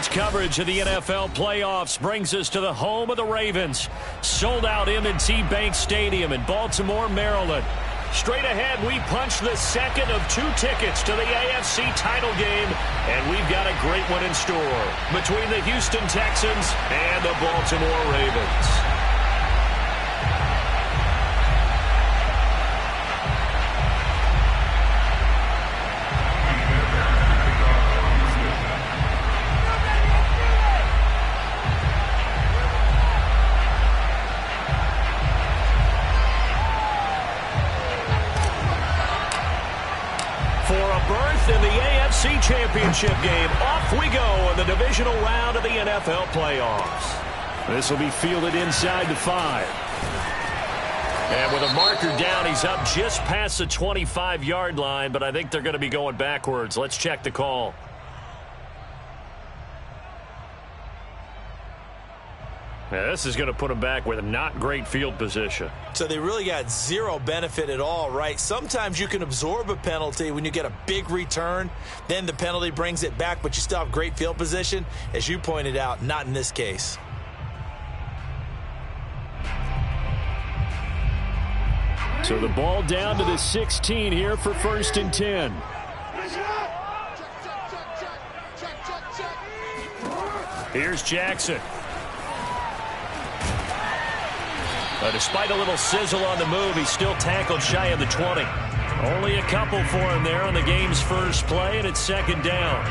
Coverage of the NFL playoffs brings us to the home of the Ravens. Sold out M&T Bank Stadium in Baltimore, Maryland. Straight ahead, we punch the second of 2 tickets to the AFC title game, and we've got a great one in store between the Houston Texans and the Baltimore Ravens. In the AFC Championship game, off we go in the divisional round of the NFL playoffs. This will be fielded inside the 5. And with a marker down, he's up just past the 25-yard line, but I think they're going to be going backwards. Let's check the call. Yeah, this is going to put them back with a not great field position. So they really got zero benefit at all, right? Sometimes you can absorb a penalty when you get a big return. Then the penalty brings it back, but you still have great field position. As you pointed out, not in this case. So the ball down to the 16 here for 1st and 10. Here's Jackson. Despite a little sizzle on the move, he's still tackled shy of the 20. Only a couple for him there on the game's first play, and it's 2nd down.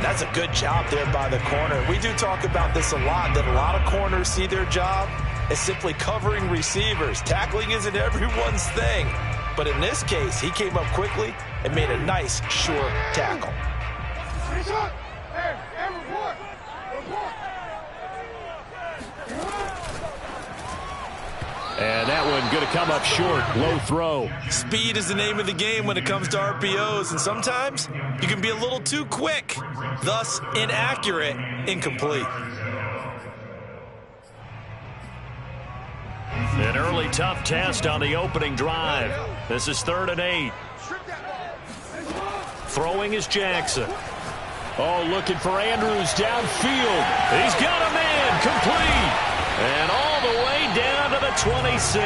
That's a good job there by the corner. We do talk about this a lot, that a lot of corners see their job as simply covering receivers. Tackling isn't everyone's thing. But in this case, he came up quickly and made a nice, sure tackle. And that one going to come up short. Low throw. Speed is the name of the game when it comes to RPOs, and sometimes you can be a little too quick, thus inaccurate, incomplete. An early tough test on the opening drive. This is 3rd and 8. Throwing is Jackson. Oh, looking for Andrews downfield. He's got a man, complete. And all the way down to the 26.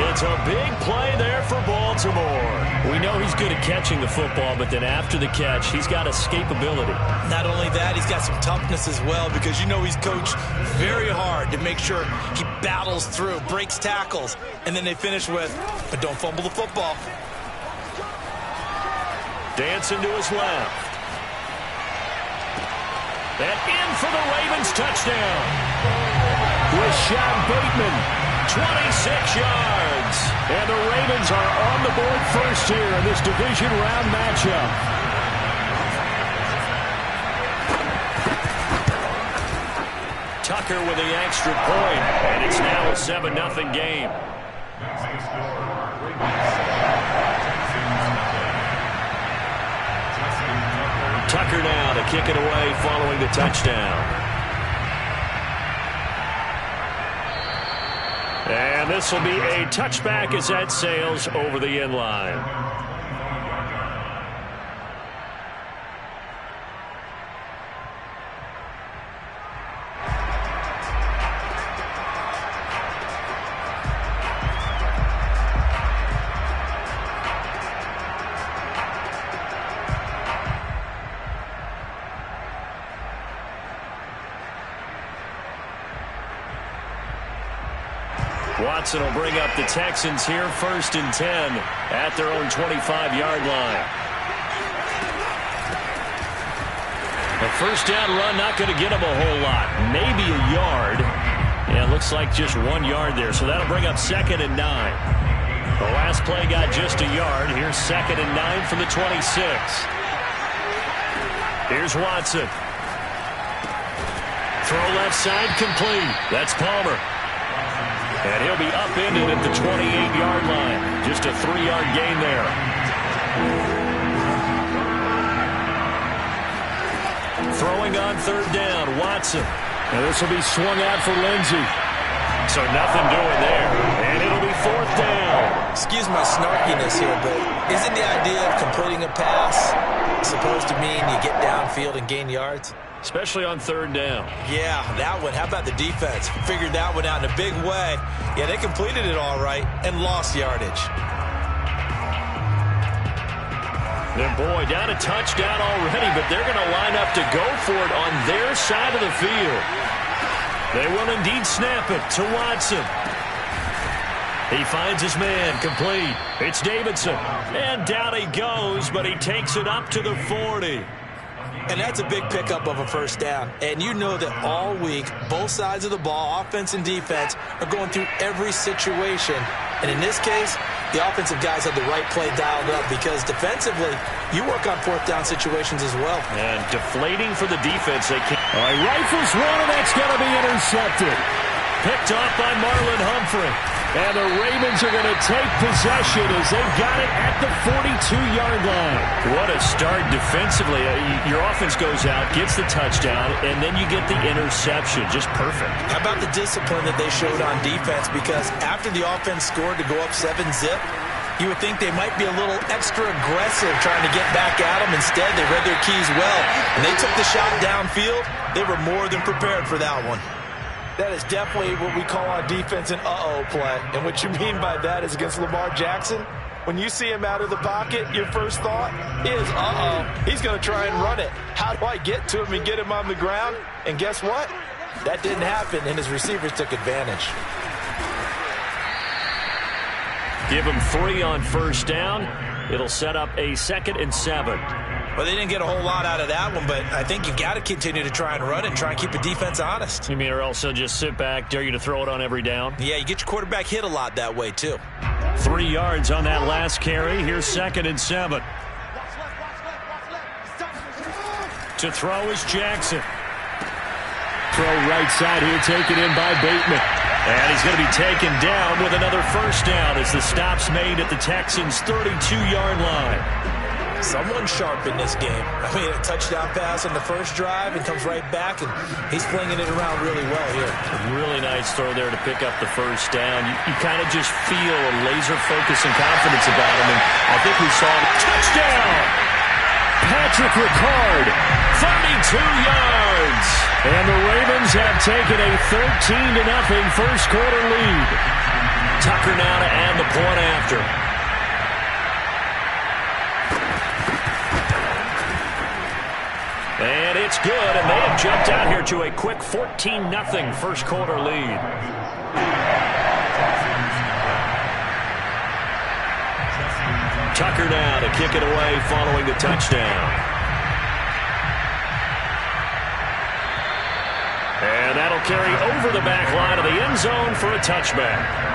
It's a big play there for Baltimore. We know he's good at catching the football, but then after the catch, he's got escapability. Not only that, he's got some toughness as well, because you know he's coached very hard to make sure he battles through, breaks tackles, and then they finish with, but don't fumble the football. Dancing to his left. And in for the Ravens touchdown. Rashad Bateman, 26 yards. And the Ravens are on the board first here in this division round matchup. Tucker with the extra point, and it's now a 7-0 game. Tucker now to kick it away following the touchdown. And this will be a touchback as that sails over the end line. Watson will bring up the Texans here, 1st and 10 at their own 25-yard line. A 1st down run, not going to get him a whole lot. Maybe a yard. Yeah, it looks like just 1 yard there, so that'll bring up 2nd and 9. The last play got just a yard. Here's 2nd and 9 from the 26. Here's Watson. Throw left side, complete. That's Palmer. And he'll be upended at the 28-yard line. Just a 3-yard gain there. Throwing on 3rd down, Watson. And this will be swung out for Lindsey. So nothing doing there. And it'll be 4th down. Excuse my snarkiness here, but isn't the idea of completing a pass supposed to mean you get downfield and gain yards? especially on third down. Yeah, that one. How about the defense? Figured that one out in a big way. Yeah, they completed it all right and lost yardage. And boy, down a touchdown already, but they're going to line up to go for it on their side of the field. They will indeed snap it to Watson. He finds his man, complete. It's Davidson. And down he goes, but he takes it up to the 40. And that's a big pickup of a first down. And you know that all week, both sides of the ball, offense and defense, are going through every situation. And in this case, the offensive guys had the right play dialed up because defensively, you work on fourth down situations as well. And deflating for the defense. They can't. All right, rifles one, and that's going to be intercepted. Picked off by Marlon Humphrey. And the Ravens are going to take possession as they've got it at the 42-yard line. What a start defensively. Your offense goes out, gets the touchdown, and then you get the interception. Just perfect. How about the discipline that they showed on defense? Because after the offense scored to go up 7-0, you would think they might be a little extra aggressive trying to get back at them. Instead, they read their keys well. And they took the shot downfield. They were more than prepared for that one. That is definitely what we call on defense an uh-oh play. And what you mean by that is against Lamar Jackson, when you see him out of the pocket, your first thought is, uh-oh, he's going to try and run it. How do I get to him and get him on the ground? And guess what? That didn't happen, and his receivers took advantage. Give him 3 on first down. It'll set up a 2nd and 7. Well, they didn't get a whole lot out of that one, but I think you've got to continue to try and run it and try and keep the defense honest. You mean, or else they'll just sit back, dare you to throw it on every down? Yeah, you get your quarterback hit a lot that way, too. 3 yards on that last carry. Here's 2nd and 7. To throw is Jackson. Throw right side here, taken in by Bateman. And he's going to be taken down with another first down as the stop's made at the Texans' 32-yard line. Someone sharp in this game. I mean, a touchdown pass on the first drive and comes right back, and he's flinging it around really well here. A really nice throw there to pick up the first down. You kind of just feel a laser focus and confidence about him, and I think we saw a touchdown. Patrick Ricard, 32 yards. And the Ravens have taken a 13-0 first quarter lead. Tucker now to add the point after. And it's good, and they have jumped out here to a quick 14-0 first quarter lead. Tucker now to kick it away following the touchdown. And that'll carry over the back line of the end zone for a touchback.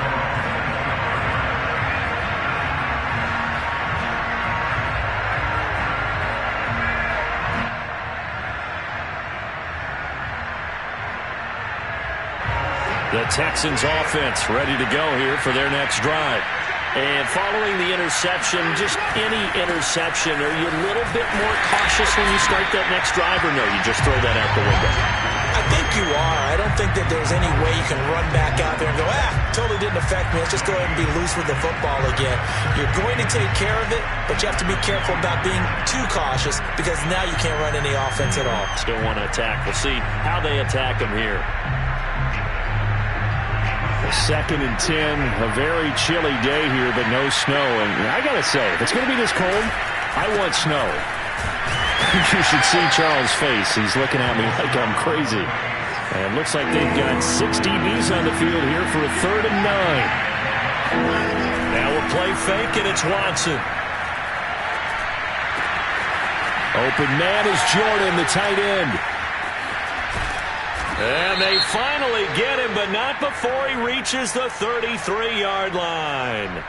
The Texans offense ready to go here for their next drive. And following the interception, just any interception, are you a little bit more cautious when you start that next drive, or no, you just throw that out the window? I think you are. I don't think that there's any way you can run back out there and go, totally didn't affect me. Let's just go ahead and be loose with the football again. You're going to take care of it, but you have to be careful about being too cautious because now you can't run any offense at all. Still want to attack. We'll see how they attack them here. 2nd and 10, a very chilly day here, but no snow. And I got to say, if it's going to be this cold, I want snow. You should see Charles' face. He's looking at me like I'm crazy. And looks like they've got 6 DBs on the field here for a 3rd and 9. Now we'll play fake, and it's Watson. Open man is Jordan, the tight end. And they finally get him, but not before he reaches the 33-yard line.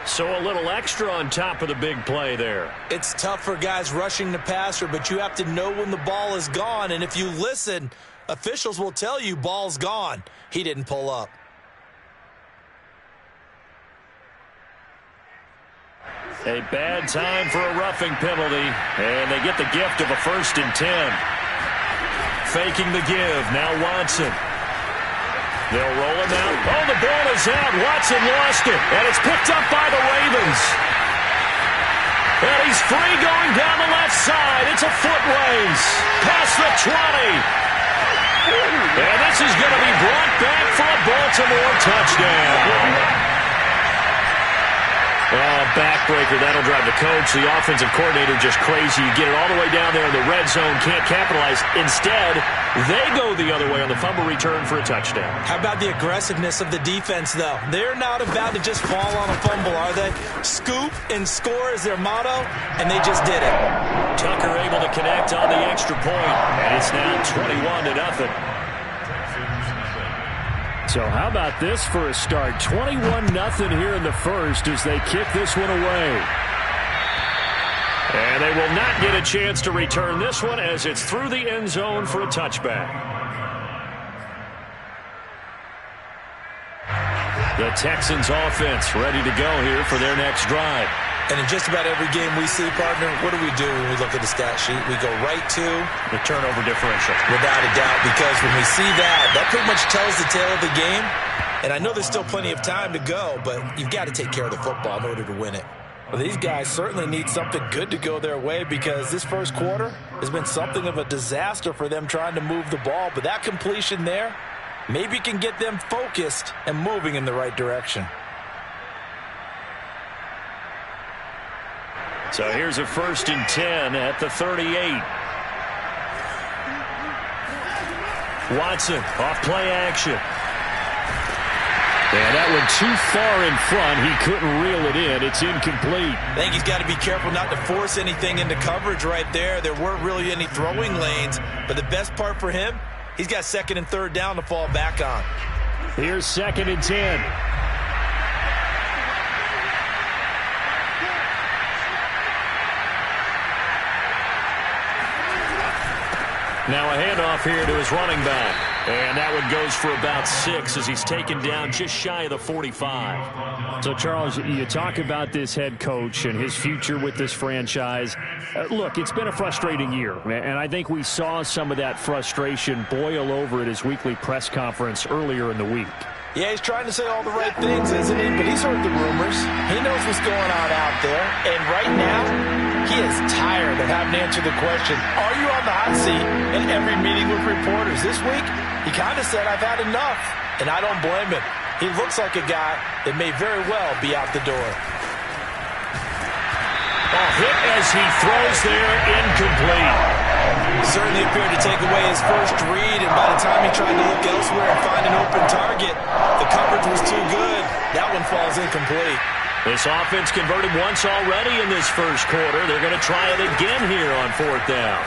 So a little extra on top of the big play there. It's tough for guys rushing the passer, but you have to know when the ball is gone. And if you listen, officials will tell you ball's gone. He didn't pull up. A bad time for a roughing penalty, and they get the gift of a 1st and 10. Faking the give. Now Watson. They'll roll him out. Oh, the ball is out. Watson lost it, and it's picked up by the Ravens. And he's free going down the left side. It's a foot race. Past the 20. And this is going to be brought back for a Baltimore touchdown. Oh, backbreaker. That'll drive the coach, the offensive coordinator, just crazy. You get it all the way down there in the red zone, can't capitalize. Instead, they go the other way on the fumble return for a touchdown. How about the aggressiveness of the defense, though? They're not about to just fall on a fumble, are they? Scoop and score is their motto, and they just did it. Tucker able to connect on the extra point, and it's now 21-0. So how about this for a start? 21-0 here in the first as they kick this one away. And they will not get a chance to return this one as it's through the end zone for a touchback. The Texans offense ready to go here for their next drive. And in just about every game we see, partner, what do we do when we look at the stat sheet? We go right to the turnover differential. Without a doubt, because when we see that, that pretty much tells the tale of the game. And I know there's still plenty of time to go, but you've got to take care of the football in order to win it. Well, these guys certainly need something good to go their way because this first quarter has been something of a disaster for them trying to move the ball. But that completion there maybe can get them focused and moving in the right direction. So here's a 1st and 10 at the 38. Watson off play action. And that one too far in front. He couldn't reel it in. It's incomplete. I think he's got to be careful not to force anything into coverage right there. There weren't really any throwing lanes. But the best part for him, he's got 2nd and 3rd down to fall back on. Here's 2nd and 10. Now a handoff here to his running back. And that one goes for about 6 as he's taken down just shy of the 45. So, Charles, you talk about this head coach and his future with this franchise. Look, it's been a frustrating year, and I think we saw some of that frustration boil over at his weekly press conference earlier in the week. Yeah, he's trying to say all the right things, isn't he? But he's heard the rumors. He knows what's going on out there. And right now, he is tired of having to answer the question, are you on the hot seat in every meeting with reporters? This week, he kind of said, I've had enough. And I don't blame him. He looks like a guy that may very well be out the door. A hit as he throws there, incomplete. Certainly appeared to take away his first read, and by the time he tried to look elsewhere and find an open target, the coverage was too good. That one falls incomplete. This offense converted once already in this first quarter. They're going to try it again here on 4th down.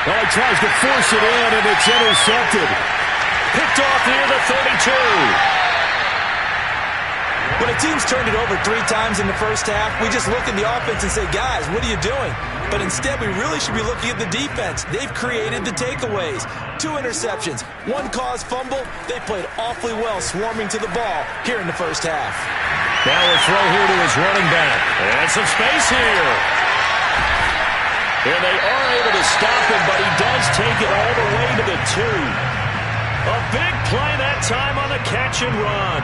Well, he tries to force it in, and it's intercepted. Picked off near the 32. When a team's turned it over 3 times in the first half, we just look at the offense and say, guys, what are you doing? But instead, we really should be looking at the defense. They've created the takeaways. 2 interceptions, 1 caused fumble. They played awfully well swarming to the ball here in the first half. Now a throw here to his running back. And some space here. And they are able to stop him, but he does take it all the way to the 2. A big play that time on the catch and run.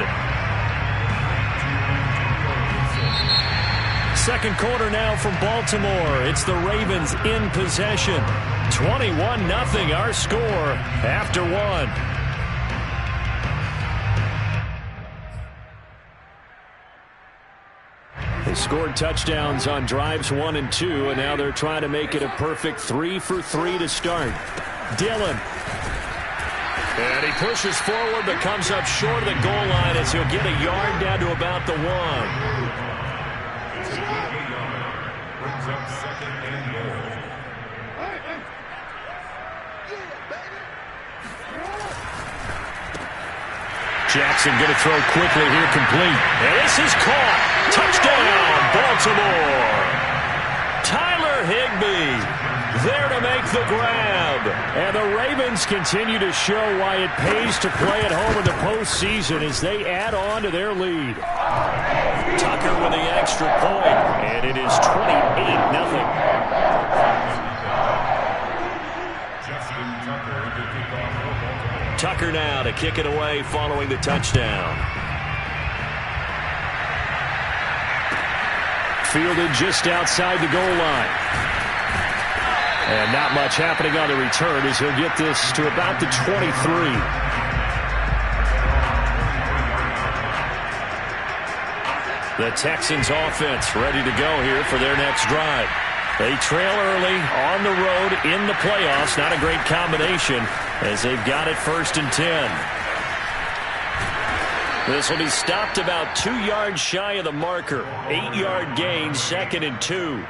Second quarter now from Baltimore. It's the Ravens in possession. 21-0 our score after 1. They scored touchdowns on drives 1 and 2, and now they're trying to make it a perfect 3 for 3 to start. Dillon. And he pushes forward but comes up short of the goal line as he'll get a yard down to about the 1. Jackson going to throw quickly here, complete. And this is caught. Touchdown, Baltimore. Tyler Higbee there to make the grab. And the Ravens continue to show why it pays to play at home in the postseason as they add on to their lead. Tucker with the extra point, and it is 28-0. Tucker now to kick it away following the touchdown. Fielded just outside the goal line. And not much happening on the return as he'll get this to about the 23. The Texans offense ready to go here for their next drive. They trail early on the road in the playoffs. Not a great combination as they've got it 1st and 10. This will be stopped about 2 yards shy of the marker. 8-yard gain, 2nd and 2.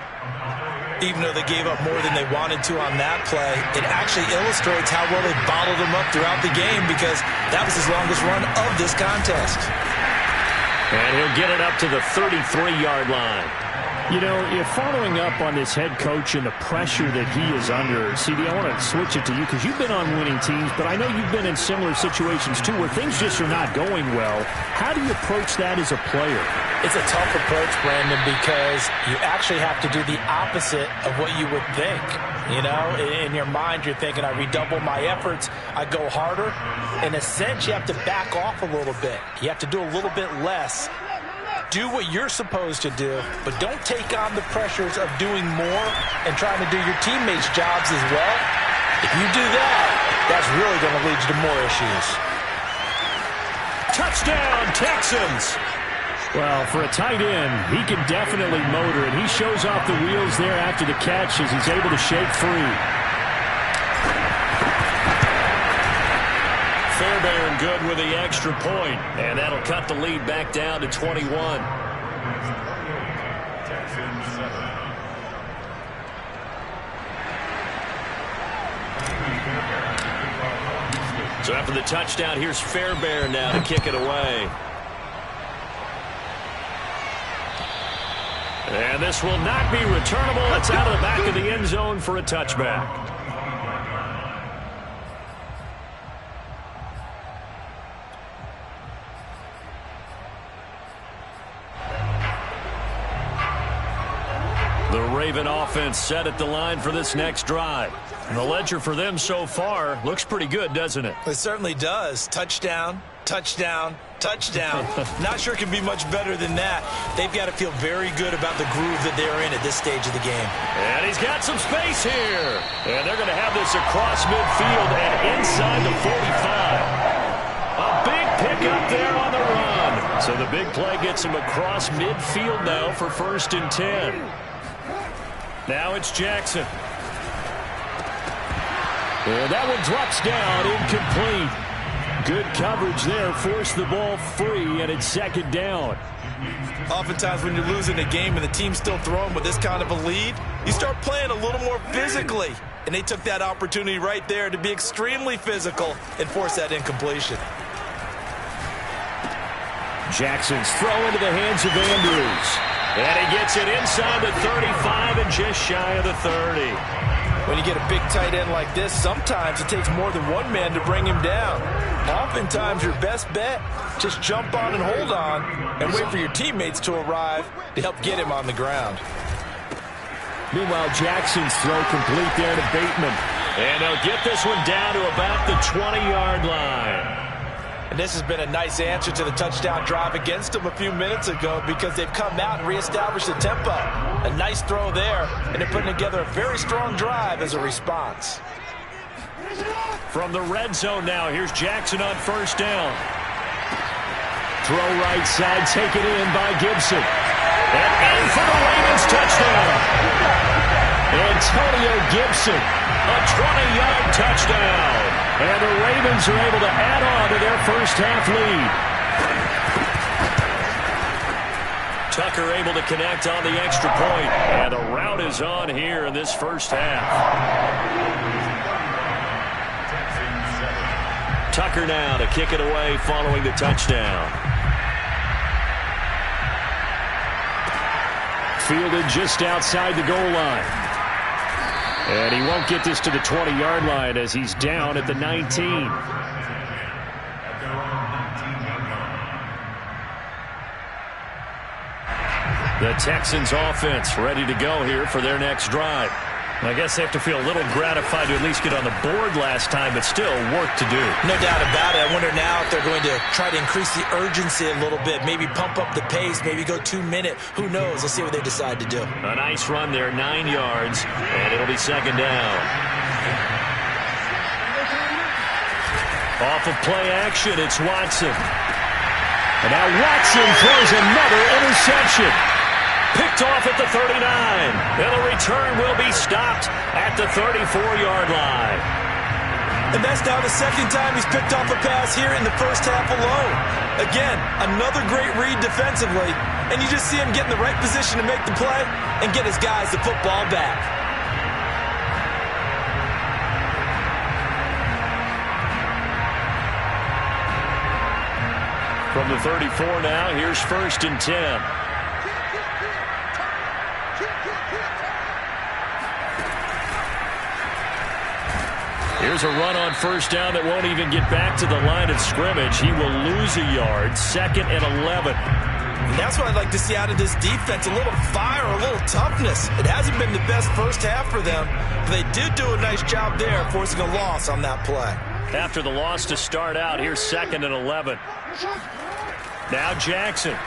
Even though they gave up more than they wanted to on that play, it actually illustrates how well they bottled them up throughout the game because that was his longest run of this contest. And he'll get it up to the 33-yard line. You know, if following up on this head coach and the pressure that he is under, CD, I want to switch it to you because you've been on winning teams, but I know you've been in similar situations too where things just are not going well. How do you approach that as a player? It's a tough approach, Brandon, because you actually have to do the opposite of what you would think. You know, in your mind, you're thinking, I redouble my efforts, I go harder. In a sense, you have to back off a little bit. You have to do a little bit less. Do what you're supposed to do, but don't take on the pressures of doing more and trying to do your teammates' jobs as well. If you do that, that's really going to lead you to more issues. Touchdown, Texans! Well, for a tight end, he can definitely motor it. He shows off the wheels there after the catch as he's able to shake free. Fairbairn good with the extra point, and that'll cut the lead back down to 21. So after the touchdown, here's Fairbairn now to kick it away. And this will not be returnable. It's out of the back of the end zone for a touchback. The Raven offense set at the line for this next drive. And the ledger for them so far looks pretty good, doesn't it? It certainly does. Touchdown, touchdown, touchdown. Not sure it can be much better than that. They've got to feel very good about the groove that they're in at this stage of the game. And he's got some space here. And they're going to have this across midfield and inside the 45. A big pickup there on the run. So the big play gets him across midfield now for 1st and 10. Now it's Jackson. And that one drops down, incomplete. Good coverage there, forced the ball free, and it's 2nd down. Oftentimes when you're losing a game and the team's still throwing with this kind of a lead, you start playing a little more physically. And they took that opportunity right there to be extremely physical and force that incompletion. Jackson's throw into the hands of Andrews. And he gets it inside the 35 and just shy of the 30. When you get a big tight end like this, sometimes it takes more than one man to bring him down. Oftentimes, your best bet, just jump on and hold on and wait for your teammates to arrive to help get him on the ground. Meanwhile, Jackson's throw complete there to Bateman. And they'll get this one down to about the 20-yard line. And this has been a nice answer to the touchdown drive against them a few minutes ago because they've come out and reestablished the tempo. A nice throw there, and they're putting together a very strong drive as a response. From the red zone now, here's Jackson on 1st down. Throw right side, taken in by Gibson. And in for the Ravens touchdown. Antonio Gibson. A 20-yard touchdown. And the Ravens are able to add on to their first half lead. Tucker able to connect on the extra point. And the route is on here in this first half. Tucker now to kick it away following the touchdown. Fielded just outside the goal line. And he won't get this to the 20-yard line as he's down at the 19. The Texans offense ready to go here for their next drive. I guess they have to feel a little gratified to at least get on the board last time, but still work to do. No doubt about it. I wonder now if they're going to try to increase the urgency a little bit, maybe pump up the pace, maybe go 2-minute. Who knows? Let's see what they decide to do. A nice run there, 9 yards, and it'll be second down. Off of play action, it's Watson. And now Watson throws another interception. Picked off at the 39. And the return will be stopped at the 34-yard line. And that's now the second time he's picked off a pass here in the first half alone. Again, another great read defensively. And you just see him get in the right position to make the play and get his guys the football back. From the 34 now, here's 1st and 10. Here's a run on 1st down that won't even get back to the line of scrimmage. He will lose a yard, 2nd and 11. And that's what I'd like to see out of this defense, a little fire, a little toughness. It hasn't been the best first half for them, but they did do a nice job there forcing a loss on that play. After the loss to start out, here's 2nd and 11. Now Jackson.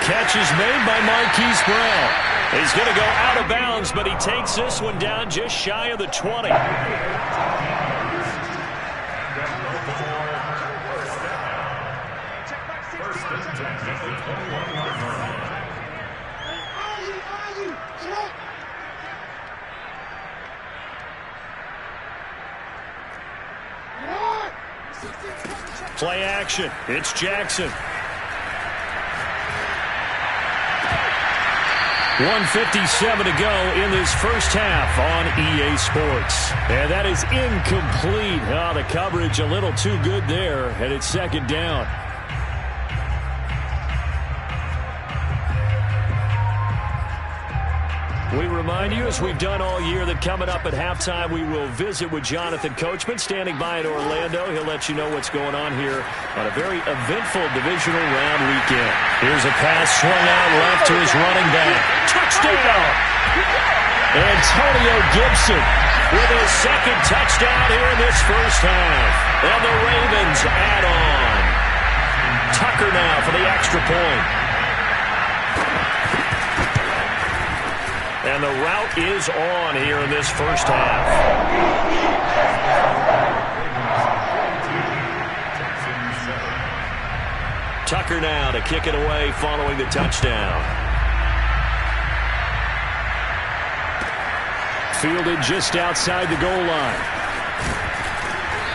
Catch is made by Marquise Brown. He's going to go out of bounds, but he takes this one down just shy of the 20. Play action. It's Jackson. 1:57 to go in this first half on EA Sports. And that is incomplete. Oh, the coverage a little too good there, and it's 2nd down. We remind you, as we've done all year, that coming up at halftime, we will visit with Jonathan Coachman, standing by in Orlando. He'll let you know what's going on here on a very eventful divisional round weekend. Here's a pass swung out left to his running back. Touchdown! Antonio Gibson with his 2nd touchdown here in this first half. And the Ravens add on. Tucker now for the extra point. And the route is on here in this first half. Tucker now to kick it away following the touchdown. Fielded just outside the goal line.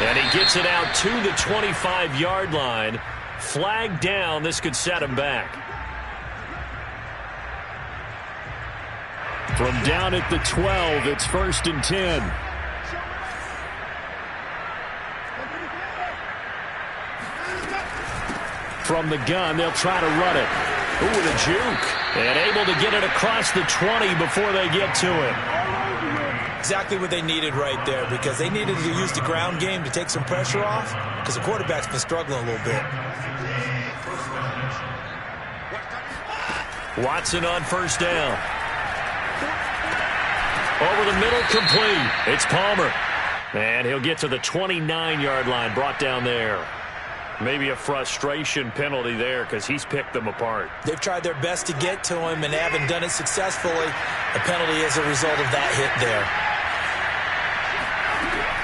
And he gets it out to the 25-yard line. Flag down. This could set him back. From down at the 12, it's 1st and 10. From the gun, they'll try to run it. Ooh, with a juke. And able to get it across the 20 before they get to it. Exactly what they needed right there, because they needed to use the ground game to take some pressure off, because the quarterback's been struggling a little bit. Watson on 1st down. Over the middle, complete. It's Palmer. And he'll get to the 29-yard line, brought down there. Maybe a frustration penalty there because he's picked them apart. They've tried their best to get to him and haven't done it successfully. A penalty as a result of that hit there.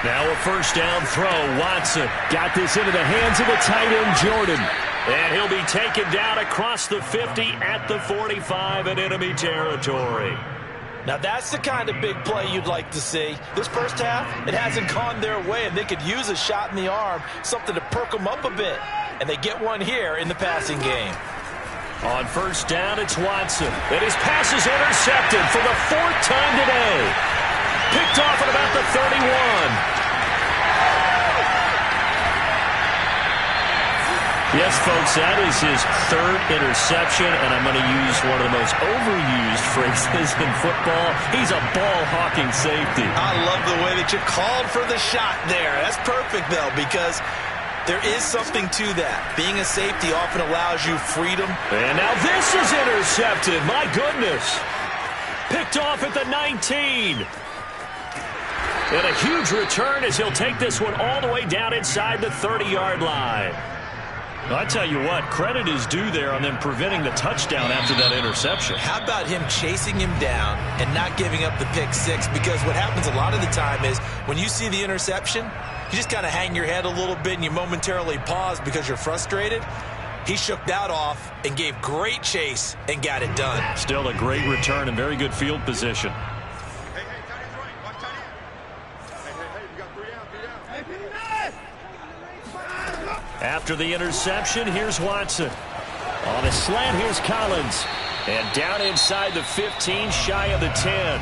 Now a 1st down throw. Watson got this into the hands of the tight end, Jordan. And he'll be taken down across the 50 at the 45 in enemy territory. Now that's the kind of big play you'd like to see. This first half, it hasn't gone their way, and they could use a shot in the arm, something to perk them up a bit. And they get one here in the passing game. On 1st down, it's Watson. And his pass is intercepted for the 4th time today. Picked off at about the 31. Yes, folks, that is his 3rd interception, and I'm going to use one of the most overused phrases in football. He's a ball-hawking safety. I love the way that you called for the shot there. That's perfect, though, because there is something to that. Being a safety often allows you freedom. And now this is intercepted. My goodness. Picked off at the 19. And a huge return as he'll take this one all the way down inside the 30-yard line. Well, I tell you what, credit is due there on them preventing the touchdown after that interception. How about him chasing him down and not giving up the pick six? Because what happens a lot of the time is when you see the interception, you just kind of hang your head a little bit and you momentarily pause because you're frustrated. He shook that off and gave great chase and got it done. Still a great return and very good field position. After the interception, here's Watson. On a slant, here's Collins. And down inside the 15, shy of the 10.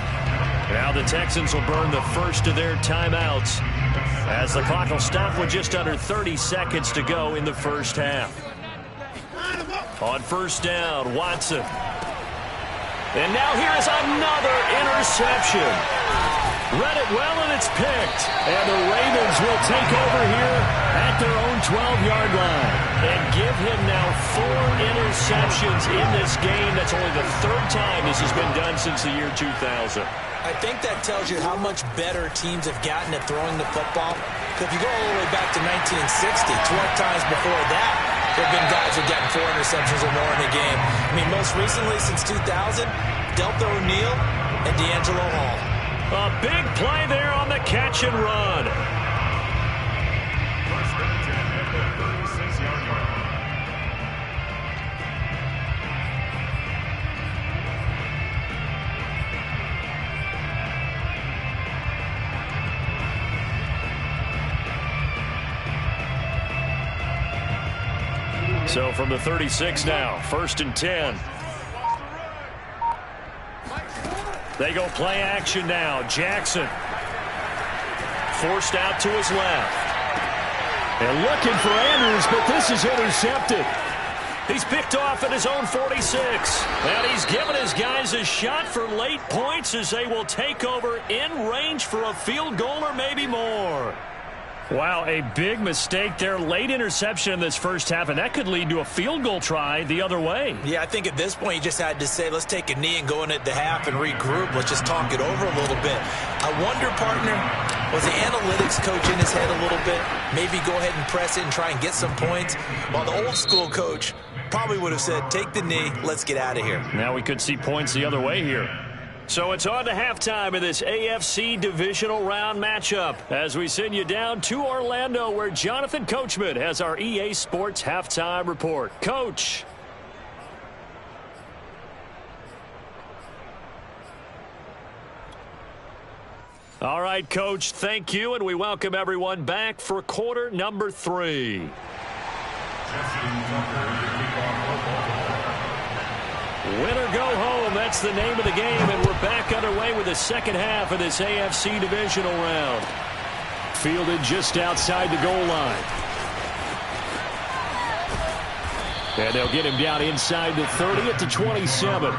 Now the Texans will burn the first of their timeouts as the clock will stop with just under 30 seconds to go in the first half. On first down, Watson. And now here's another interception. Read it well, and it's picked. And the Ravens will take over here at their own 12-yard line and give him now 4 interceptions in this game. That's only the 3rd time this has been done since the year 2000. I think that tells you how much better teams have gotten at throwing the football. If you go all the way back to 1960, 12 times before that, there have been guys who have gotten 4 interceptions or more in a game. I mean, most recently since 2000, Delta O'Neal and D'Angelo Hall. A big play there on the catch and run. So from the 36 now, 1st and 10. They go play action now. Jackson forced out to his left. And looking for Andrews, but this is intercepted. He's picked off at his own 46. And he's given his guys a shot for late points as they will take over in range for a field goal or maybe more. Wow, a big mistake there. Late interception in this first half, and that could lead to a field goal try the other way. Yeah, I think at this point you just had to say, let's take a knee and go in at the half and regroup. Let's just talk it over a little bit. I wonder, partner, was the analytics coach in his head a little bit? Maybe go ahead and press it and try and get some points? While the old school coach probably would have said, take the knee, let's get out of here. Now we could see points the other way here. So it's on to halftime of this AFC Divisional Round matchup as we send you down to Orlando where Jonathan Coachman has our EA Sports Halftime Report. Coach. All right, Coach, thank you, and we welcome everyone back for quarter number 3. Win or go home, that's the name of the game, and we're back underway with the second half of this AFC Divisional Round. Fielded just outside the goal line. And they'll get him down inside the 30 at the 27.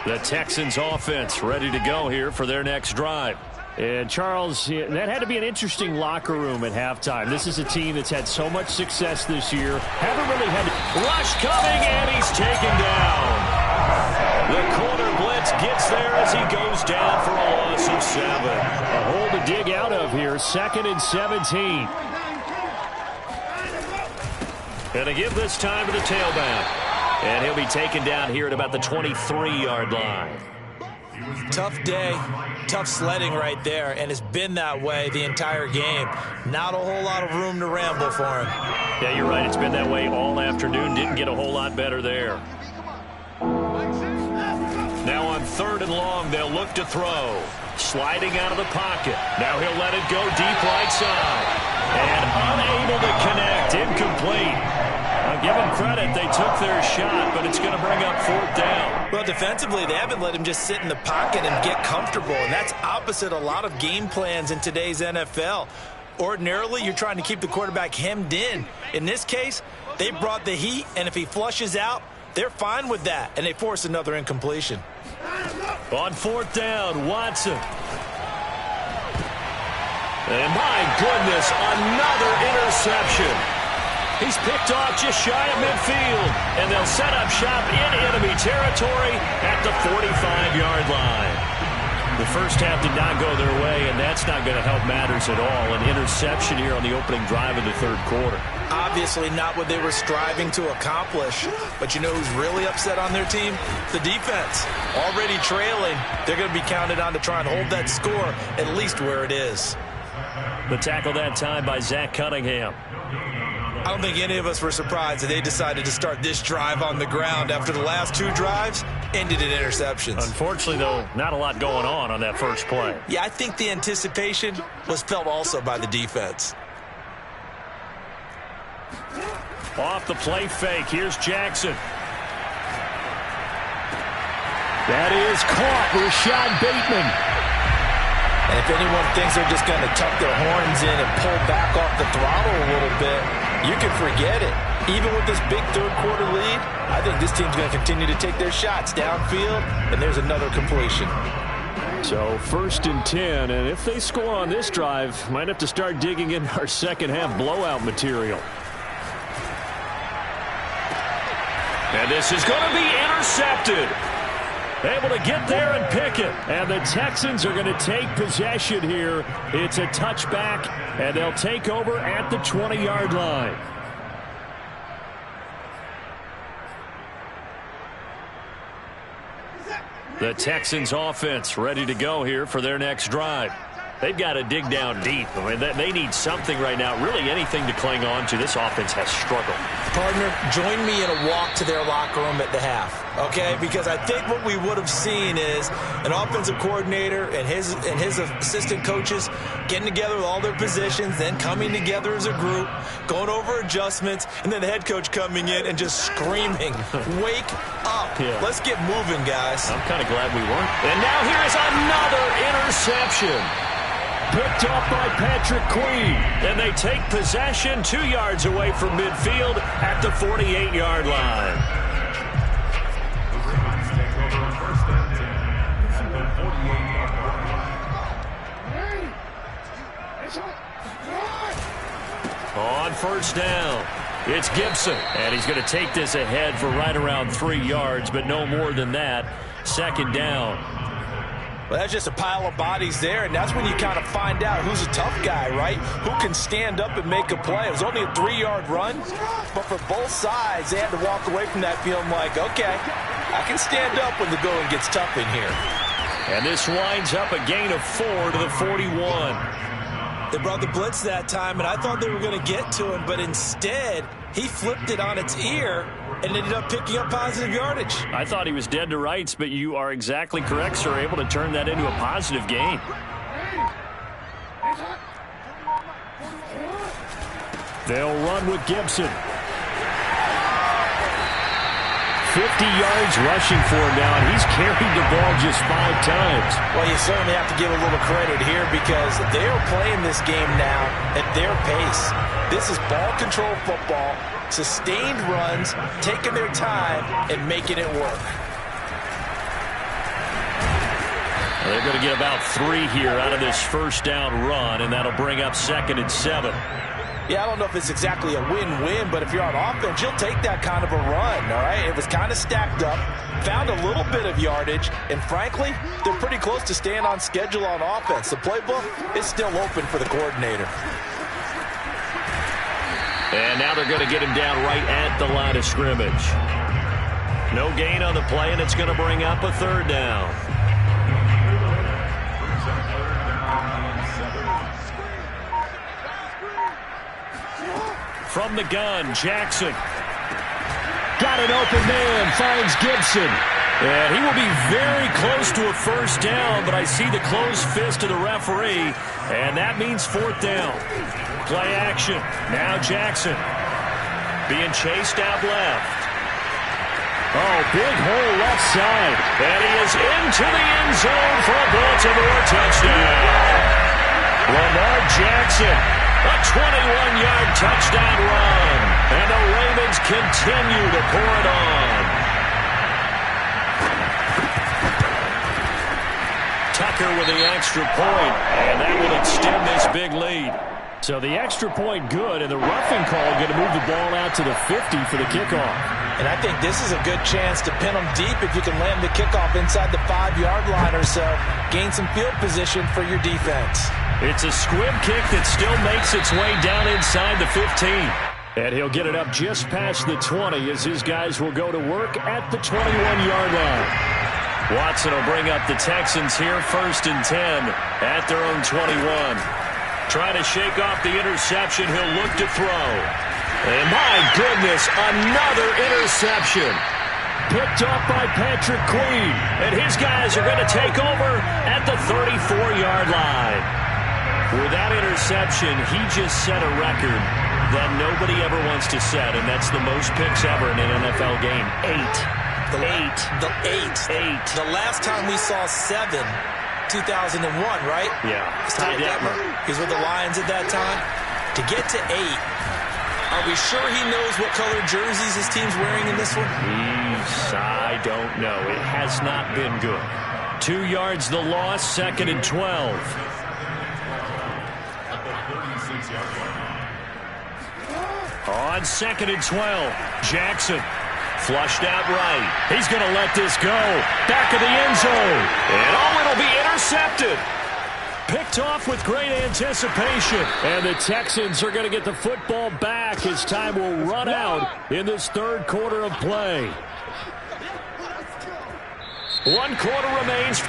The Texans offense ready to go here for their next drive. And Charles, that had to be an interesting locker room at halftime. This is a team that's had so much success this year. Haven't really had to... Rush coming, and he's taken down. The corner blitz gets there as he goes down for a loss of 7. A hole to dig out of here. 2nd and 17. And to give this time to the tailback. And he'll be taken down here at about the 23-yard line. Tough day, tough sledding right there, and it's been that way the entire game. Not a whole lot of room to ramble for him. Yeah, you're right. It's been that way all afternoon. Didn't get a whole lot better there. Now on 3rd and long, they'll look to throw. Sliding out of the pocket. Now he'll let it go deep right side. And unable to connect. Incomplete. I'll give them credit. They took their shot, but it's going to bring up 4th down. Well, defensively, they haven't let him just sit in the pocket and get comfortable, and that's opposite a lot of game plans in today's NFL. Ordinarily, you're trying to keep the quarterback hemmed in. In this case, they brought the heat, and if he flushes out, They're fine with that, and they force another incompletion. On fourth down, Watson. And my goodness, another interception. He's picked off just shy of midfield, and they'll set up shop in enemy territory at the 45-yard line. The first half did not go their way, and that's not going to help matters at all. An interception here on the opening drive of the third quarter. Obviously not what they were striving to accomplish. But you know who's really upset on their team? The defense. Already trailing. They're going to be counted on to try and hold that score at least where it is. The tackle that time by Zach Cunningham. I don't think any of us were surprised that they decided to start this drive on the ground after the last two drives ended in interceptions. Unfortunately, though, not a lot going on that first play. Yeah, I think the anticipation was felt also by the defense. Off the play fake, here's Jackson. That is caught, Rashad Bateman. And if anyone thinks they're just going to tuck their horns in and pull back off the throttle a little bit, you can forget it. Even with this big third quarter lead, I think this team's going to continue to take their shots downfield, and there's another completion. So 1st and 10, and if they score on this drive, might have to start digging in our second half blowout material. And this is going to be intercepted. Able to get there and pick it. And the Texans are going to take possession here. It's a touchback, and they'll take over at the 20-yard line. The Texans offense ready to go here for their next drive. They've got to dig down deep. I mean, they need something right now, really anything to cling on to. This offense has struggled. Partner, join me in a walk to their locker room at the half, okay? Because I think what we would have seen is an offensive coordinator and his assistant coaches getting together with all their positions, then coming together as a group, going over adjustments, and then the head coach coming in and just screaming, wake up. Yeah. Let's get moving, guys. I'm kind of glad we weren't. And now here is another interception. Picked off by Patrick Queen. And they take possession 2 yards away from midfield at the 48-yard line. On first down, it's Gibson. And he's going to take this ahead for right around 3 yards, but no more than that. Second down. Well, that's just a pile of bodies there, and that's when you kind of find out who's a tough guy, right? Who can stand up and make a play. It was only a 3-yard run, but for both sides, they had to walk away from that feeling like, okay, I can stand up when the going gets tough in here. And this winds up a gain of 4 to the 41. They brought the blitz that time, and I thought they were going to get to him, but instead, he flipped it on its ear and ended up picking up positive yardage. I thought he was dead to rights, but you are exactly correct, sir. Able to turn that into a positive gain. They'll run with Gibson. 50 yards rushing for him now, and he's carried the ball just 5 times. Well, you certainly have to give a little credit here because they're playing this game now at their pace. This is ball control football, sustained runs, taking their time, and making it work. They're going to get about 3 here out of this first down run, and that'll bring up 2nd and 7. Yeah, I don't know if it's exactly a win-win, but if you're on offense, you'll take that kind of a run, all right? It was kind of stacked up, found a little bit of yardage, and frankly, they're pretty close to staying on schedule on offense. The playbook is still open for the coordinator. And now they're going to get him down right at the line of scrimmage. No gain on the play, and it's going to bring up a 3rd down. From the gun, Jackson. Got an open man, finds Gibson. And he will be very close to a first down, but I see the closed fist of the referee, and that means 4th down. Play action. Now Jackson being chased out left. Oh, big hole left side. And he is into the end zone for a Baltimore touchdown. Lamar Jackson, a 21-yard touchdown run. And the Ravens continue to pour it on. kicker with the extra point, and that will extend this big lead. So the extra point good, and the roughing call going to move the ball out to the 50 for the kickoff. And I think this is a good chance to pin them deep if you can land the kickoff inside the 5-yard line or so. Gain some field position for your defense. It's a squib kick that still makes its way down inside the 15. And he'll get it up just past the 20 as his guys will go to work at the 21-yard line. Watson will bring up the Texans here, 1st and 10 at their own 21. Trying to shake off the interception. He'll look to throw. And my goodness, another interception. Picked up by Patrick Queen. And his guys are going to take over at the 34-yard line. With that interception, he just set a record that nobody ever wants to set, and that's the most picks ever in an NFL game. 8. The last time we saw 7, 2001, right? Yeah. Ty Detmer. He was with the Lions at that time. To get to 8, are we sure he knows what color jerseys his team's wearing in this one? I don't know. It has not been good. 2 yards the loss, 2nd and 12. On 2nd and 12, Jackson flushed out right. He's going to let this go. Back of the end zone. And it'll be intercepted. Picked off with great anticipation. And the Texans are going to get the football back as time will run out in this 3rd quarter of play. 1 quarter remains.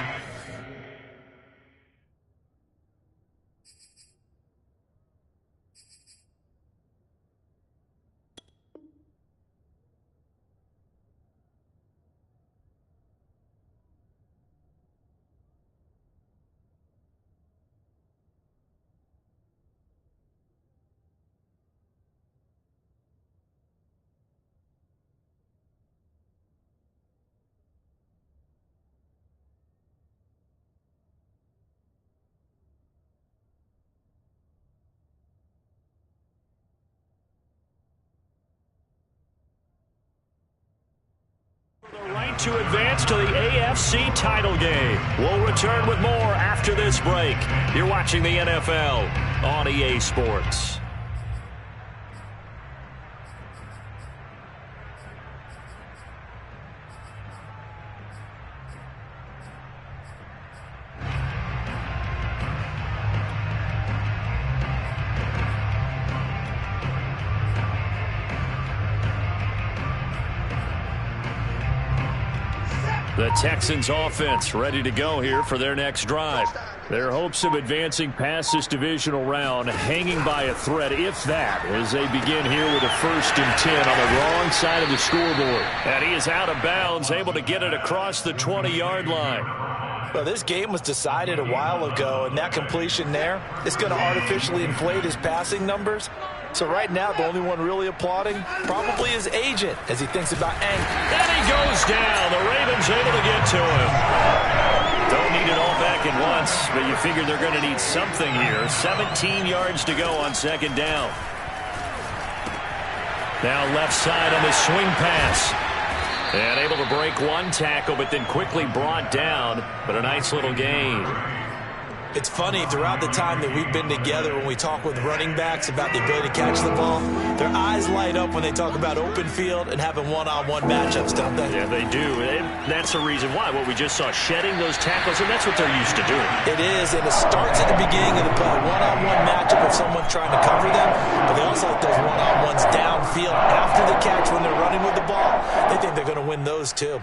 The right to advance to the AFC title game. We'll return with more after this break. You're watching the NFL on EA Sports. The Texans offense ready to go here for their next drive. Their hopes of advancing past this divisional round hanging by a thread, if that, as they begin here with a 1st and 10 on the wrong side of the scoreboard. And he is out of bounds, able to get it across the 20-yard line. Well, this game was decided a while ago, and that completion there is going to artificially inflate his passing numbers. So right now, the only one really applauding probably his agent as he thinks about Hank. And he goes down. The Ravens able to get to him. Don't need it all back at once, but you figure they're going to need something here. 17 yards to go on 2nd down. Now left side on the swing pass. And able to break 1 tackle, but then quickly brought down. But a nice little gain. It's funny, throughout the time that we've been together, when we talk with running backs about the ability to catch the ball, their eyes light up when they talk about open field and having one-on-one matchups, don't they? Yeah, they do. And that's the reason why. What we just saw, shedding those tackles, and that's what they're used to doing. It is, and it starts at the beginning of the play. One-on-one matchup if someone's trying to cover them, but they also like those one-on-ones downfield after the catch when they're running with the ball. They think they're going to win those too.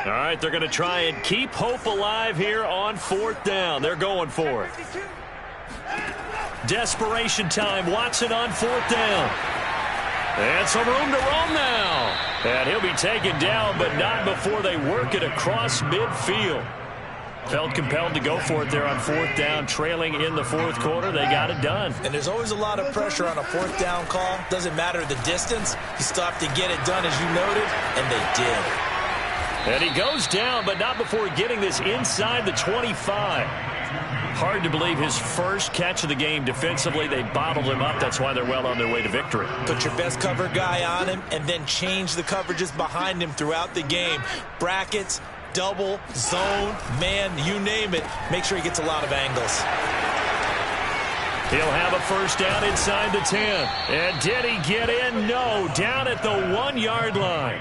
All right, they're going to try and keep hope alive here on 4th down. They're going for it. Desperation time. Watson on 4th down. And some room to roam now. And he'll be taken down, but not before they work it across midfield. Felt compelled to go for it there on 4th down, trailing in the 4th quarter. They got it done. And there's always a lot of pressure on a 4th down call. Doesn't matter the distance. You still have to get it done, as you noted, and they did. And he goes down, but not before getting this inside the 25. Hard to believe his first catch of the game defensively. They bottled him up. That's why they're well on their way to victory. Put your best cover guy on him and then change the coverages behind him throughout the game. Brackets, double, zone, man, you name it. Make sure he gets a lot of angles. He'll have a first down inside the 10. And did he get in? No, down at the 1-yard line.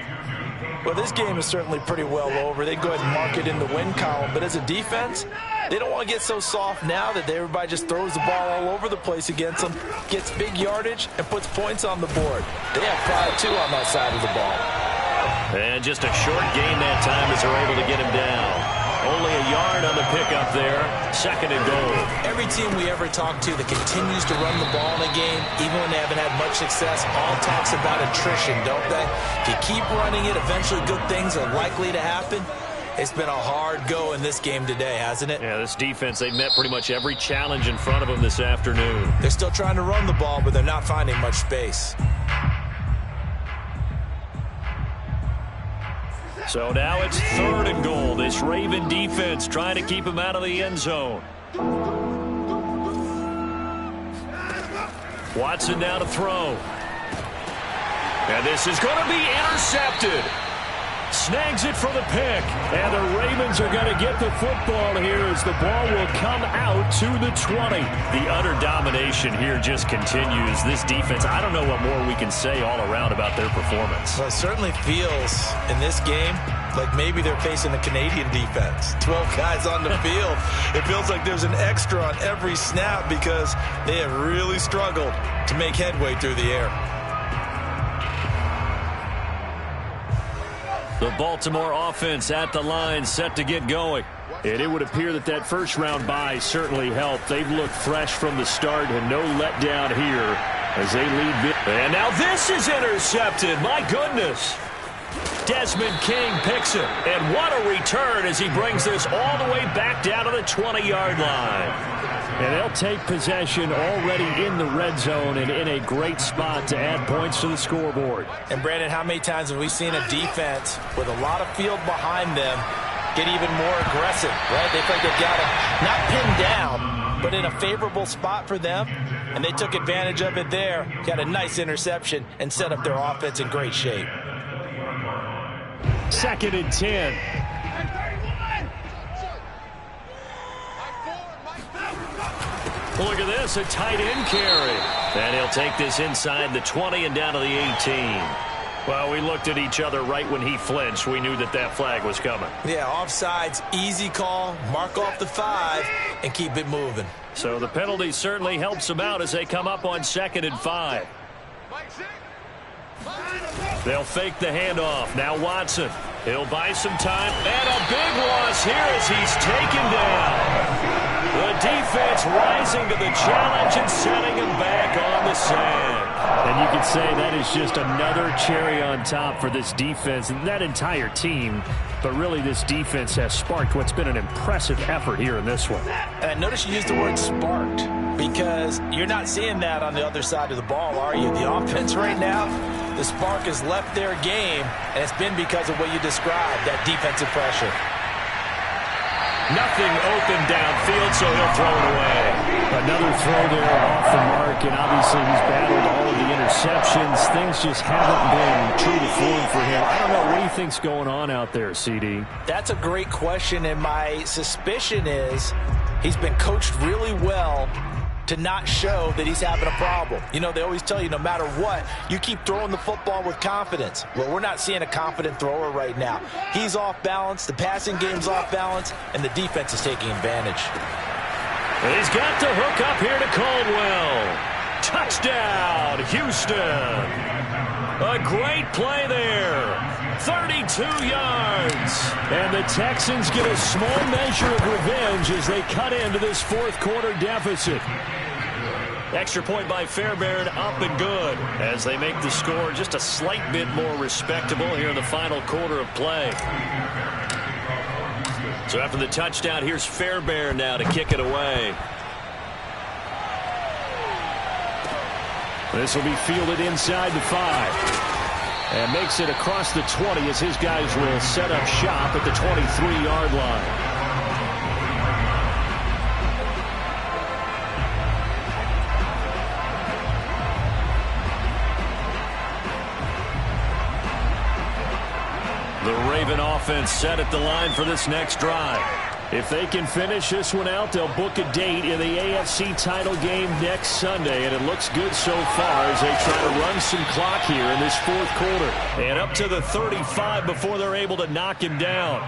Well, this game is certainly pretty well over. They go ahead and mark it in the win column. But as a defense, they don't want to get so soft now that everybody just throws the ball all over the place against them, gets big yardage, and puts points on the board. They have pride, too, on that side of the ball. And just a short gain that time as they're able to get him down. Only a yard on the pickup there. 2nd and goal. Every team we ever talk to that continues to run the ball in a game, even when they haven't had much success, all talks about attrition, don't they? If you keep running it, eventually good things are likely to happen. It's been a hard go in this game today, hasn't it? Yeah, this defense, they've met pretty much every challenge in front of them this afternoon. They're still trying to run the ball, but they're not finding much space. So now it's 3rd and goal. This Raven defense trying to keep him out of the end zone. Watson now to throw. And this is going to be intercepted. Snags it for the pick. And the Ravens are going to get the football here as the ball will come out to the 20. The utter domination here just continues. This defense, I don't know what more we can say all around about their performance. Well, it certainly feels in this game like maybe they're facing a Canadian defense. 12 guys on the field. It feels like there's an extra on every snap because they have really struggled to make headway through the air. The Baltimore offense at the line, set to get going. And it would appear that that first-round bye certainly helped. They've looked fresh from the start and no letdown here as they lead. And now this is intercepted. My goodness. Desmond King picks it. And what a return as he brings this all the way back down to the 20-yard line. And they'll take possession already in the red zone and in a great spot to add points to the scoreboard. And, Brandon, how many times have we seen a defense with a lot of field behind them get even more aggressive, right? They think they've got them not pinned down, but in a favorable spot for them, and they took advantage of it there, got a nice interception, and set up their offense in great shape. 2nd and 10. Look at this, a tight end carry. And he'll take this inside the 20 and down to the 18. Well, we looked at each other right when he flinched. We knew that that flag was coming. Yeah, offsides, easy call, mark off the 5, and keep it moving. So the penalty certainly helps them out as they come up on 2nd and 5. They'll fake the handoff. Now Watson. He'll buy some time. And a big loss here as he's taken down. The defense rising to the challenge and setting him back on the sand. And you can say that is just another cherry on top for this defense and that entire team. But really, this defense has sparked what's been an impressive effort here in this one. And notice you used the word sparked because you're not seeing that on the other side of the ball, are you? The offense right now, the spark has left their game, and it's been because of what you described, that defensive pressure. Nothing open downfield, so he'll throw it away. Another throw there off the mark, and obviously he's battled all of the interceptions. Things just haven't been true to form for him. I don't know. What do you think's going on out there, CD? That's a great question, and my suspicion is he's been coached really well to not show that he's having a problem. You know, they always tell you no matter what, you keep throwing the football with confidence. Well, we're not seeing a confident thrower right now. He's off balance, the passing game's off balance, and the defense is taking advantage. And he's got to hook up here to Caldwell. Touchdown, Houston. A great play there. 32 yards. And the Texans get a small measure of revenge as they cut into this fourth quarter deficit. Extra point by Fairbairn, up and good as they make the score just a slight bit more respectable here in the final quarter of play. So after the touchdown, here's Fairbairn now to kick it away. This will be fielded inside the 5. And makes it across the 20 as his guys will set up shop at the 23-yard line. The Raven offense set at the line for this next drive. If they can finish this one out, they'll book a date in the AFC title game next Sunday, and it looks good so far as they try to run some clock here in this fourth quarter. And up to the 35 before they're able to knock him down.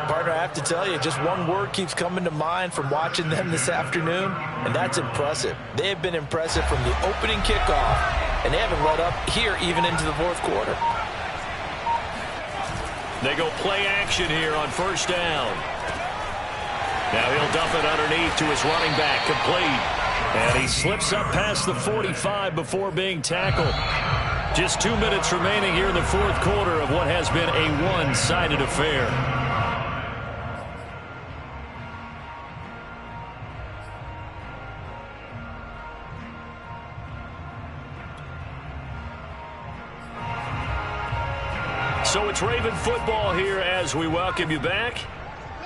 Partner, I have to tell you, just one word keeps coming to mind from watching them this afternoon, and that's impressive. They have been impressive from the opening kickoff, and they haven't let up here even into the fourth quarter. They go play action here on first down. Now he'll dump it underneath to his running back, complete. And he slips up past the 45 before being tackled. Just 2 minutes remaining here in the fourth quarter of what has been a one-sided affair. So it's Raven football here as we welcome you back.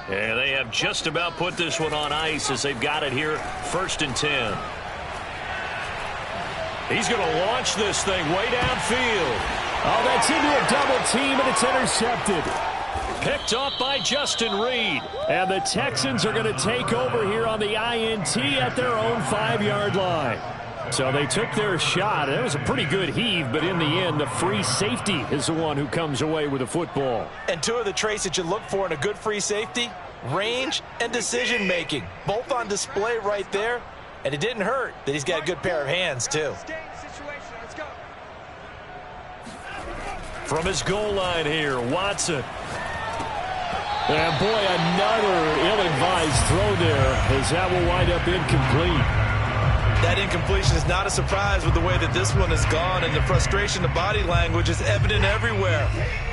And they have just about put this one on ice as they've got it here, 1st and 10. He's going to launch this thing way downfield. Oh, that's into a double team, and it's intercepted. Picked up by Justin Reed. And the Texans are going to take over here on the INT at their own 5-yard line. So they took their shot. It was a pretty good heave, but in the end, the free safety is the one who comes away with the football. And two of the traits that you look for in a good free safety, range and decision-making. Both on display right there. And it didn't hurt that he's got a good pair of hands, too. From his goal line here, Watson. And boy, another ill-advised throw there as that will wind up incomplete. That incompletion is not a surprise with the way that this one has gone, and the frustration, the body language is evident everywhere.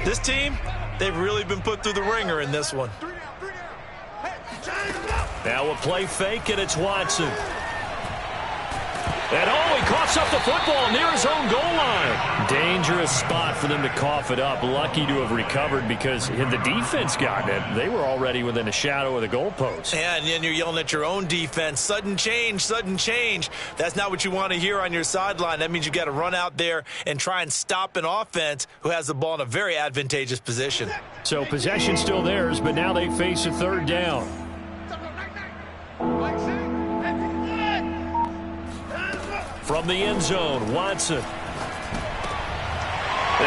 This team, they've really been put through the ringer in this one. Now a play fake, and it's Watson. And oh, he coughs up the football near his own goal line. Dangerous spot for them to cough it up. Lucky to have recovered because had the defense gotten it, they were already within a shadow of the goalpost. Yeah, and then you're yelling at your own defense. Sudden change, sudden change. That's not what you want to hear on your sideline. That means you got to run out there and try and stop an offense who has the ball in a very advantageous position. So possession still theirs, but now they face a 3rd down. From the end zone, Watson. And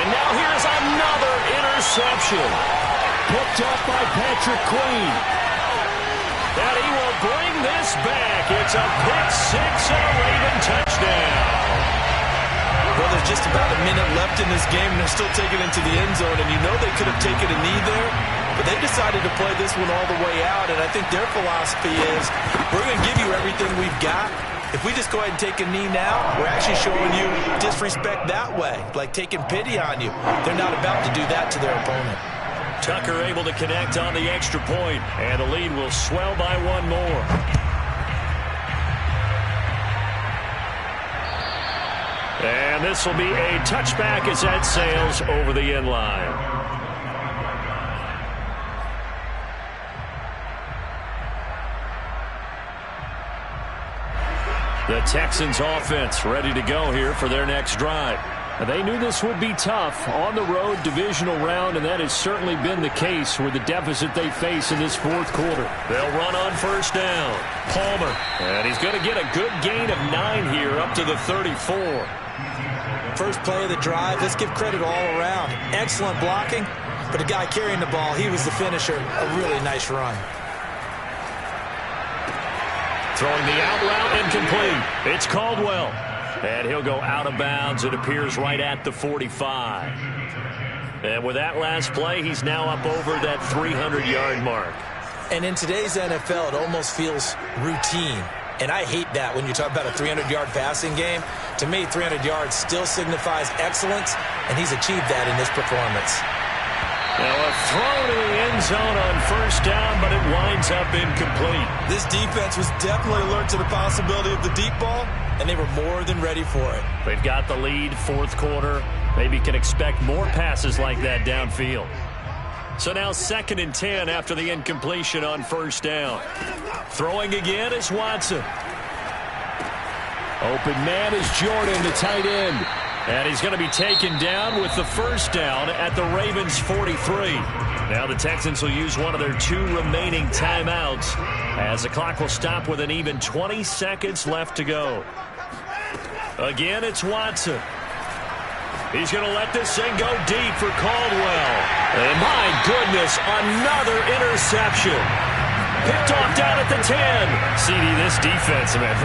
now here's another interception. Picked up by Patrick Queen. And he will bring this back. It's a pick six and a Raven touchdown. Well, there's just about a minute left in this game, and they're still taking it into the end zone. And you know they could have taken a knee there, but they decided to play this one all the way out. And I think their philosophy is, we're going to give you everything we've got. If we just go ahead and take a knee now, we're actually showing you disrespect that way, like taking pity on you. They're not about to do that to their opponent. Tucker able to connect on the extra point, and the lead will swell by one more. And this will be a touchback as that sails over the end line. The Texans offense ready to go here for their next drive. They knew this would be tough on the road divisional round, and that has certainly been the case with the deficit they face in this fourth quarter. They'll run on first down. Palmer. And he's going to get a good gain of 9 here up to the 34. First play of the drive, let's give credit all around. Excellent blocking, but the guy carrying the ball, he was the finisher. A really nice run. Throwing the out route incomplete. It's Caldwell. And he'll go out of bounds. It appears right at the 45. And with that last play, he's now up over that 300-yard mark. And in today's NFL, it almost feels routine. And I hate that when you talk about a 300-yard passing game. To me, 300 yards still signifies excellence, and he's achieved that in this performance. Now a throw to the end zone on first down, but it winds up incomplete. This defense was definitely alert to the possibility of the deep ball, and they were more than ready for it. They've got the lead, fourth quarter. Maybe can expect more passes like that downfield. So now 2nd and 10 after the incompletion on first down. Throwing again is Watson. Open man is Jordan, the tight end. And he's going to be taken down with the first down at the Ravens' 43. Now the Texans will use one of their 2 remaining timeouts as the clock will stop with an even 20 seconds left to go. Again, it's Watson. He's going to let this thing go deep for Caldwell. And my goodness, another interception. Picked off down at the 10. CD, this defense, man,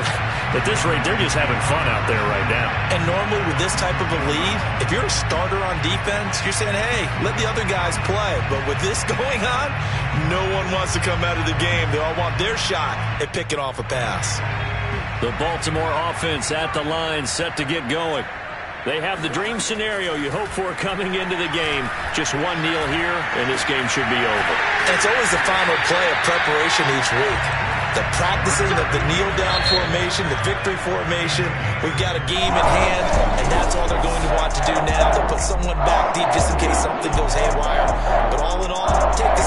at this rate, they're just having fun out there right now. And normally with this type of a lead, if you're a starter on defense, you're saying, hey, let the other guys play. But with this going on, no one wants to come out of the game. They all want their shot at picking off a pass. The Baltimore offense at the line, set to get going. They have the dream scenario you hope for coming into the game. Just one kneel here, and this game should be over. And it's always the final play of preparation each week. The practicing of the kneel-down formation, the victory formation. We've got a game in hand, and that's all they're going to want to do now. They'll put someone back deep just in case something goes haywire. But all in all, take this.